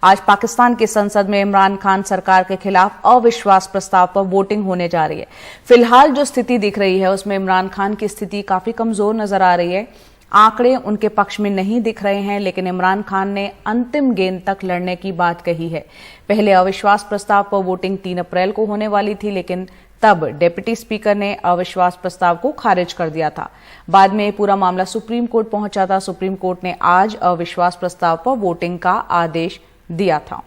आज पाकिस्तान की संसद में इमरान खान सरकार के खिलाफ अविश्वास प्रस्ताव पर वोटिंग होने जा रही है। फिलहाल जो स्थिति दिख रही है उसमें इमरान खान की स्थिति काफी कमजोर नजर आ रही है। आंकड़े उनके पक्ष में नहीं दिख रहे हैं, लेकिन इमरान खान ने अंतिम गेंद तक लड़ने की बात कही है। पहले अविश्वास प्रस्ताव पर वोटिंग 3 अप्रैल को होने वाली थी, लेकिन तब डिप्टी स्पीकर ने अविश्वास प्रस्ताव को खारिज कर दिया था। बाद में पूरा मामला सुप्रीम कोर्ट पहुंचा था। सुप्रीम कोर्ट ने आज अविश्वास प्रस्ताव पर वोटिंग का आदेश दिया था।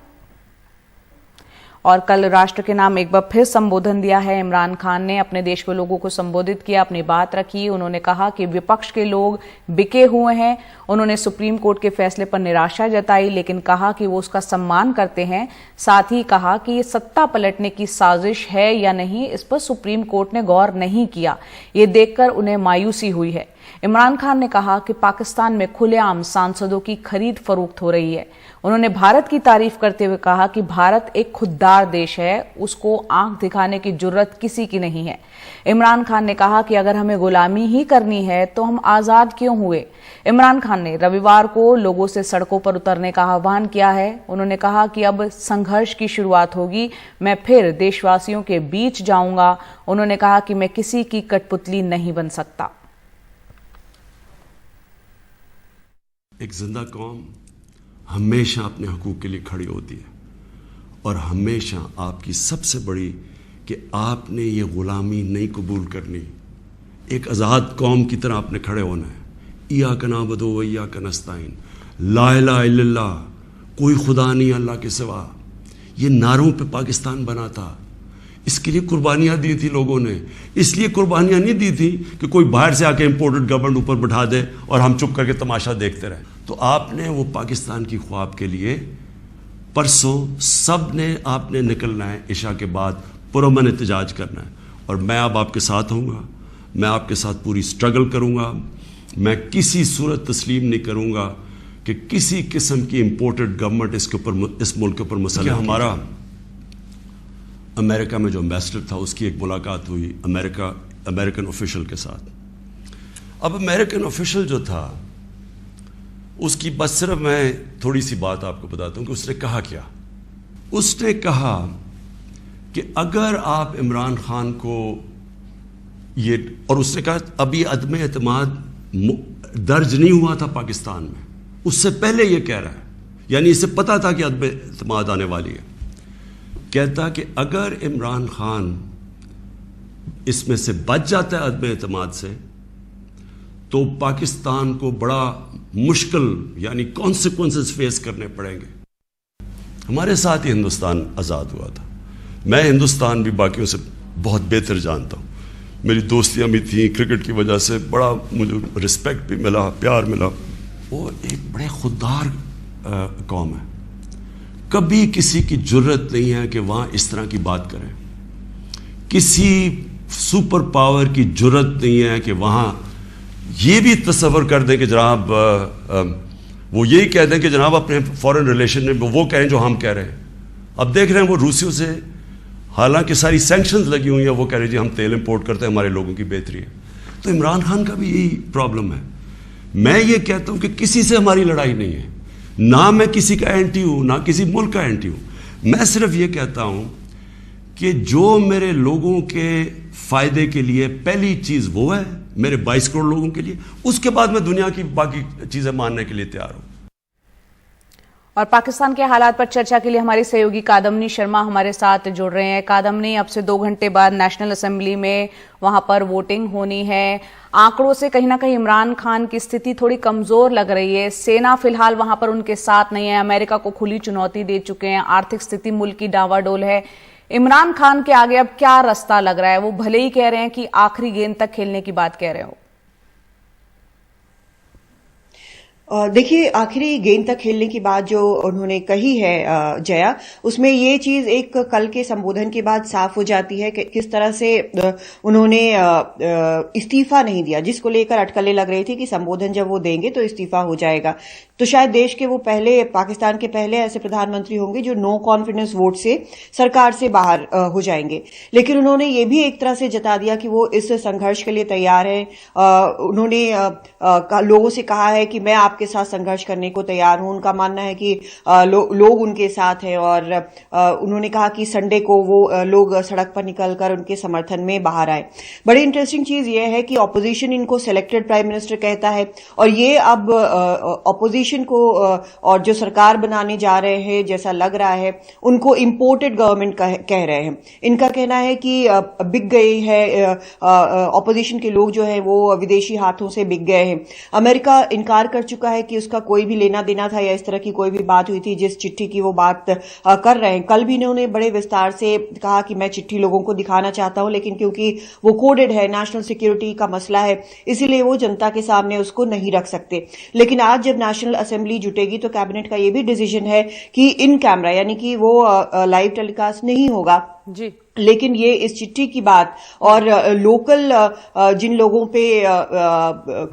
और कल राष्ट्र के नाम एक बार फिर संबोधन दिया है। इमरान खान ने अपने देश के लोगों को संबोधित किया, अपनी बात रखी। उन्होंने कहा कि विपक्ष के लोग बिके हुए हैं। उन्होंने सुप्रीम कोर्ट के फैसले पर निराशा जताई, लेकिन कहा कि वो उसका सम्मान करते हैं। साथ ही कहा कि ये सत्ता पलटने की साजिश है या नहीं, इस पर सुप्रीम कोर्ट ने गौर नहीं किया। ये देखकर उन्हें मायूसी हुई है। इमरान खान ने कहा कि पाकिस्तान में खुलेआम सांसदों की खरीद फरोख्त हो रही है। उन्होंने भारत की तारीफ करते हुए कहा कि भारत एक खुददार देश है, उसको आंख दिखाने की जुर्रत किसी की नहीं है। इमरान खान ने कहा कि अगर हमें गुलामी ही करनी है तो हम आजाद क्यों हुए। इमरान खान ने रविवार को लोगों से सड़कों पर उतरने का आह्वान किया है। उन्होंने कहा कि अब संघर्ष की शुरुआत होगी, मैं फिर देशवासियों के बीच जाऊंगा। उन्होंने कहा कि मैं किसी की कठपुतली नहीं बन सकता। एक जिंदा कौम हमेशा अपने हकूक़ के लिए खड़ी होती है, और हमेशा आपकी सबसे बड़ी कि आपने ये ग़ुलामी नहीं कबूल करनी। एक आज़ाद कौम की तरह आपने खड़े होना है। इय्याका नअबुदु व इय्याका नस्तईन, ला इलाहा इल्लल्लाह, कोई खुदा नहीं अल्लाह के सिवा। ये नारों पे पाकिस्तान बना था। इसके लिए कुर्बानियाँ दी थी लोगों ने। इसलिए कुर्बानियाँ नहीं दी थी कि कोई बाहर से आके इम्पोर्टेड गवर्नमेंट ऊपर बैठा दे और हम चुप करके तमाशा देखते रहें। तो आपने वो पाकिस्तान की ख्वाब के लिए परसों सब ने आपने निकलना है, इशा के बाद पुरअमन एहतजाज करना है। और मैं अब आपके साथ हूँगा, मैं आपके साथ पूरी स्ट्रगल करूँगा। मैं किसी सूरत तस्लीम नहीं करूँगा कि किसी किस्म की इम्पोर्टेड गवर्नमेंट इस मुल्क के ऊपर मसला। हमारा अमेरिका में जो एम्बेसडर था उसकी एक मुलाकात हुई अमेरिकन ऑफिशियल के साथ। अब अमेरिकन ऑफिशियल जो था उसकी बस सिर्फ मैं थोड़ी सी बात आपको बताता हूँ कि उसने कहा क्या। उसने कहा कि अगर आप इमरान खान को ये, और उसने कहा अभी अदम एतमाद दर्ज नहीं हुआ था पाकिस्तान में, उससे पहले ये कह रहा है, यानी इसे पता था कि अदम एतमाद आने वाली है। कहता कि अगर इमरान खान इसमें से बच जाता है अदम एतमाद से, तो पाकिस्तान को बड़ा मुश्किल यानी कॉन्सिक्वेंसेस फेस करने पड़ेंगे। हमारे साथ ही हिंदुस्तान आज़ाद हुआ था। मैं हिंदुस्तान भी बाकियों से बहुत बेहतर जानता हूँ। मेरी दोस्तियाँ भी थी, क्रिकेट की वजह से बड़ा मुझे रिस्पेक्ट भी मिला, प्यार मिला। वो एक बड़े खुददार कौम है। कभी किसी की जुर्रत नहीं है कि वहाँ इस तरह की बात करें। किसी सुपर पावर की जुर्रत नहीं है कि वहाँ ये भी तस्वर कर दें कि जनाब वो यही कह दें कि जनाब अपने फॉरेन रिलेशन में वो कहें जो हम कह रहे हैं। अब देख रहे हैं वो रूसियों से हालांकि सारी सैंक्शंस लगी हुई हैं, वो कह रहे जी हम तेल इंपोर्ट करते हैं, हमारे लोगों की बेहतरी है। तो इमरान खान का भी यही प्रॉब्लम है। मैं ये कहता हूँ कि किसी से हमारी लड़ाई नहीं है, ना मैं किसी का एंटी हूँ ना किसी मुल्क का एंटी हूँ। मैं सिर्फ ये कहता हूँ कि जो मेरे लोगों के फ़ायदे के लिए पहली चीज़ वो है, मेरे 22 करोड़ लोगों के लिए, उसके बाद मैं दुनिया की बाकी चीज़ें मानने के लिए तैयार हूँ। और पाकिस्तान के हालात पर चर्चा के लिए हमारी सहयोगी कादम्बनी शर्मा हमारे साथ जुड़ रहे हैं। कादम्बनी, अब से 2 घंटे बाद नेशनल असेंबली में वहां पर वोटिंग होनी है। आंकड़ों से कहीं ना कहीं इमरान खान की स्थिति थोड़ी कमजोर लग रही है। सेना फिलहाल वहां पर उनके साथ नहीं है, अमेरिका को खुली चुनौती दे चुके हैं, आर्थिक स्थिति मुल्क की डावाडोल है। इमरान खान के आगे अब क्या रास्ता लग रहा है? वो भले ही कह रहे हैं कि आखिरी गेंद तक खेलने की बात कह रहे हो। देखिए, आखिरी गेंद तक खेलने की बात जो उन्होंने कही है जया, उसमें ये चीज एक कल के संबोधन के बाद साफ हो जाती है कि किस तरह से उन्होंने इस्तीफा नहीं दिया, जिसको लेकर अटकलें लग रही थी कि संबोधन जब वो देंगे तो इस्तीफा हो जाएगा। तो शायद देश के वो पहले, पाकिस्तान के पहले ऐसे प्रधानमंत्री होंगे जो नो कॉन्फिडेंस वोट से सरकार से बाहर हो जाएंगे। लेकिन उन्होंने ये भी एक तरह से जता दिया कि वो इस संघर्ष के लिए तैयार है। उन्होंने लोगों से कहा है कि मैं आपके साथ संघर्ष करने को तैयार हूं। उनका मानना है कि लोग उनके साथ हैं और उन्होंने कहा कि संडे को वो लोग सड़क पर निकलकर उनके समर्थन में बाहर आए। बड़ी इंटरेस्टिंग चीज ये है कि ऑपोजिशन इनको सिलेक्टेड प्राइम मिनिस्टर कहता है और ये अब ऑपोजिशन को और जो सरकार बनाने जा रहे हैं जैसा लग रहा है उनको इंपोर्टेड गवर्नमेंट कह रहे हैं। इनका कहना है कि बिक गई है, ऑपोजिशन के लोग जो है वो विदेशी हाथों से बिक गए हैं। अमेरिका इनकार कर चुका है कि उसका कोई भी लेना देना था या इस तरह की कोई भी बात हुई थी जिस चिट्ठी की वो बात कर रहे हैं। कल भी इन्होंने बड़े विस्तार से कहा कि मैं चिट्ठी लोगों को दिखाना चाहता हूं, लेकिन क्योंकि वो कोडेड है, नेशनल सिक्योरिटी का मसला है, इसीलिए वो जनता के सामने उसको नहीं रख सकते। लेकिन आज जब नेशनल असेंबली जुटेगी तो कैबिनेट का ये भी डिसीजन है कि इन कैमरा यानी कि वो लाइव टेलीकास्ट नहीं होगा जी, लेकिन ये इस चिट्ठी की बात और लोकल जिन लोगों पे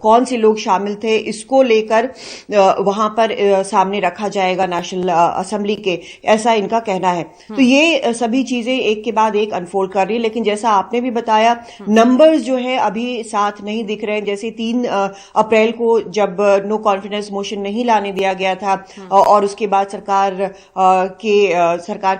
कौन से लोग शामिल थे इसको लेकर वहां पर सामने रखा जाएगा नेशनल असेंबली के, ऐसा इनका कहना है। तो ये सभी चीजें एक के बाद एक अनफोल्ड कर रही है। लेकिन जैसा आपने भी बताया नंबर्स जो है अभी साथ नहीं दिख रहे हैं। जैसे 3 अप्रैल को जब नो कॉन्फिडेंस मोशन नहीं लाने दिया गया था और उसके बाद सरकार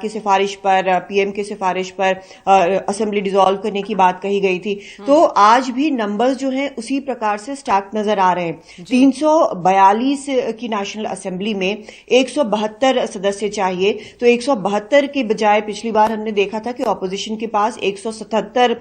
की सिफारिश पर, पीएम की सिफारिश पर असेंबली डिसॉल्व करने की बात कही गई थी। तो आज भी नंबर्स जो हैं उसी प्रकार से स्टैक नजर आ रहे हैं। 342 की नेशनल असेंबली में 172 सदस्य चाहिए, तो 172 के बजाय पिछली बार हमने देखा था कि ऑपोजिशन के पास 177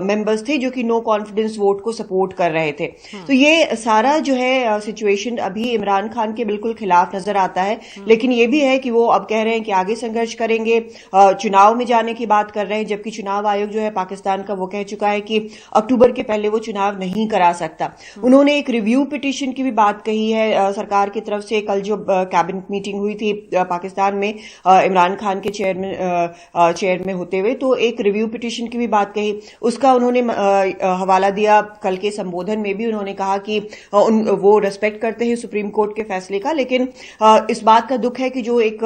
मेंबर्स थे जो कि नो कॉन्फिडेंस वोट को सपोर्ट कर रहे थे। तो ये सारा जो है सिचुएशन अभी इमरान खान के बिल्कुल खिलाफ नजर आता है। लेकिन ये भी है कि वो अब कह रहे हैं कि आगे संघर्ष करेंगे, चुनाव में जाने की बात कर रहे हैं, जबकि चुनाव आयोग जो है पाकिस्तान का वो कह चुका है कि अक्टूबर के पहले वो चुनाव नहीं करा सकता। उन्होंने एक रिव्यू पिटीशन की भी बात कही है सरकार की तरफ से। कल जो कैबिनेट मीटिंग हुई थी पाकिस्तान में इमरान खान के चेयर में होते हुए, तो एक रिव्यू पिटीशन की भी बात कही। उसका उन्होंने हवाला दिया। कल के संबोधन में भी उन्होंने कहा कि वो रेस्पेक्ट करते हैं सुप्रीम कोर्ट के फैसले का, लेकिन इस बात का दुख है कि जो एक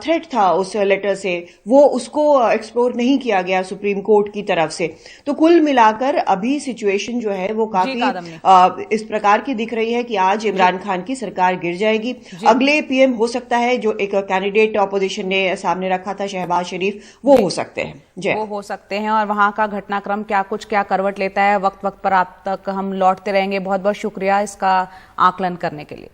थ्रेट था उस लेटर से वो उसको एक्सप्लोर नहीं किया गया सुप्रीम कोर्ट की तरफ से। तो कुल मिलाकर अभी सिचुएशन जो है वो काफी इस प्रकार की दिख रही है कि आज इमरान खान की सरकार गिर जाएगी। अगले पीएम हो सकता है जो एक कैंडिडेट ऑपोजिशन ने सामने रखा था शहबाज शरीफ, वो हो सकते हैं। वो हो सकते हैं और वहां का घटनाक्रम क्या करवट लेता है वक्त वक्त पर आप तक हम लौटते रहेंगे। बहुत बहुत शुक्रिया इसका आकलन करने के लिए।